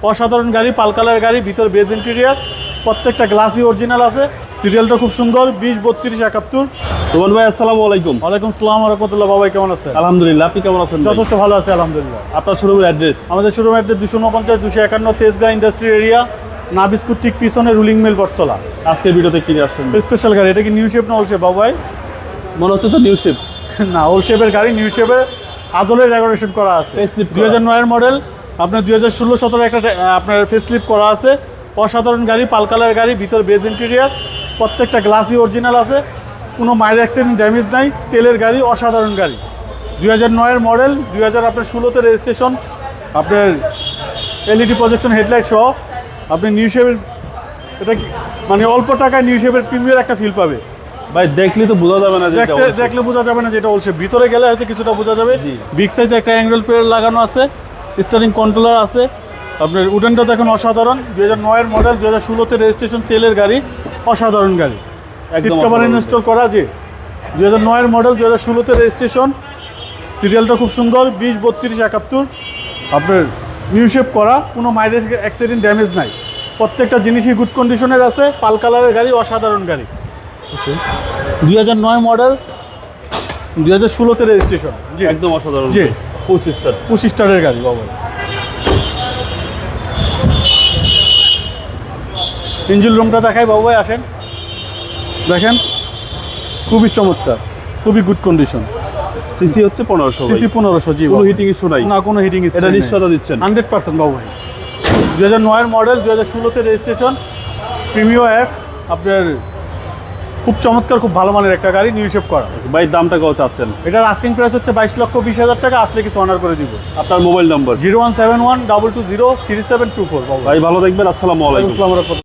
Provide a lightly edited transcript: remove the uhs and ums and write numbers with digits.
অসাধারণ গাড়ি, পাল কালারের গাড়ি, ভিতর বেজ ইন্টেরিয়ার, প্রত্যেকটা গ্লাসই অরিজিনাল আছে। সিরিয়ালটা খুব সুন্দর 20-32-71। রোমান ভাই আসসালামু আলাইকুম। ওয়ালাইকুম আসসালাম ওয়া রাহমাতুল্লাহ। বাবাই কেমন আছেন? আলহামদুলিল্লাহ, আপনি কেমন আছেন? যথেষ্ট ভালো আছে আলহামদুলিল্লাহ। আপনার শোরুমের অ্যাড্রেস? আমাদের showroom address 249-251 Tejgaon industry area, না বিস্কুট ঠিক পিছনে রুলিং মিল বটতলা। আজকের ভিডিওতে কিনে আসছেন স্পেশাল গাড়ি। এটা কি নিউ শেপ না ওল্ড শেপ বাবাই? মনে হচ্ছে তো নিউ শেপ। না, ওল্ড শেপের গাড়ি, নিউ শেপের আদলের ডেকোরেশন করা আছে। 2009 এর মডেল, আপনার 2016-17 একটা আপনার ফেসলিফট করা আছে। অসাধারণ গাড়ি, পাল কালারের গাড়ি, ভিতর বেজ ইন্টেরিয়ার, প্রত্যেকটা গ্লাসই অরিজিনাল আছে। কোনো মাইর অ্যাক্সিডেন্ট ড্যামেজ নাই। তেলের গাড়ি, অসাধারণ গাড়ি। 2009 এর মডেল, 2016-তে রেজিস্ট্রেশন, আপনার এলইডি প্রজেকশন হেডলাইট সহ। আপনি নিউ শেপের, এটা কি মানে অল্প টাকায় নিউ শেপের প্রিমিয়ার একটা ফিল পাবে ভাই। দেখলে তো বোঝা যাবে না যে এটা old shape। দেখলে বোঝা যাবে না যেটা ওল্ড শেপ। ভিতরে গেলে হয়তো কিছুটা বোঝা যাবে। জি। বিগ সাইজে একটা অ্যাঙ্গেল প্লেয়ার লাগানো আছে, স্টারিং কন্ট্রোলার আছে। আপনার উডেনটা দেখুন অসাধারণ। 2009 এর মডেল, 2016-তে রেজিস্ট্রেশন, তেলের গাড়ি, অসাধারণ গাড়ি। সিট কভার ইনস্টল করা আছে। 2009 এর মডেল, 2016-তে রেজিস্ট্রেশন, সিরিয়ালটা খুব সুন্দর 20-32-71। আপনার নিউ শেপ করা, কোনো মাইলেজ অ্যাক্সিডেন্ট ড্যামেজ নাই। প্রত্যেকটা জিনিসই গুড কন্ডিশনের আছে। পাল কালারের গাড়ি, অসাধারণ গাড়ি। 2009 মডেল, 2016-তে রেজিস্ট্রেশন। জি, একদম অসাধারণ। জি। 25 স্টার। 25 স্টারের গাড়ি বাবা। ইঞ্জিন রুমটা দেখাই বাবু ভাই, আসেন দেখেন, খুবই চমৎকার, খুবই গুড কন্ডিশন। সিসি হচ্ছে 1500। সিসি 1500। জি, কোনো হিটিং ইস্যু নাই? না, কোনো হিটিং ইস্যু। এটা নিশ্চয়তা দিচ্ছেন? 100% বাবু ভাই। 2009 এর মডেল, 2016-তে রেজিস্ট্রেশন, প্রিমিয়াম অ্যাপ। আপনার খুব চমৎকার, খুব ভালো মানের একটা গাড়ি, নিউ শেপ করা। ভাই দামটা কত চাচ্ছেন? এটার আস্কিং প্রাইস হচ্ছে 22,20,000 টাকা। আসলে কিছু অনার করে দিব। আপনার মোবাইল নাম্বার? 0171-220-3724। ভাই ভালো থাকবেন, আসসালামু আলাইকুম। আসসালামু আলাইকুম।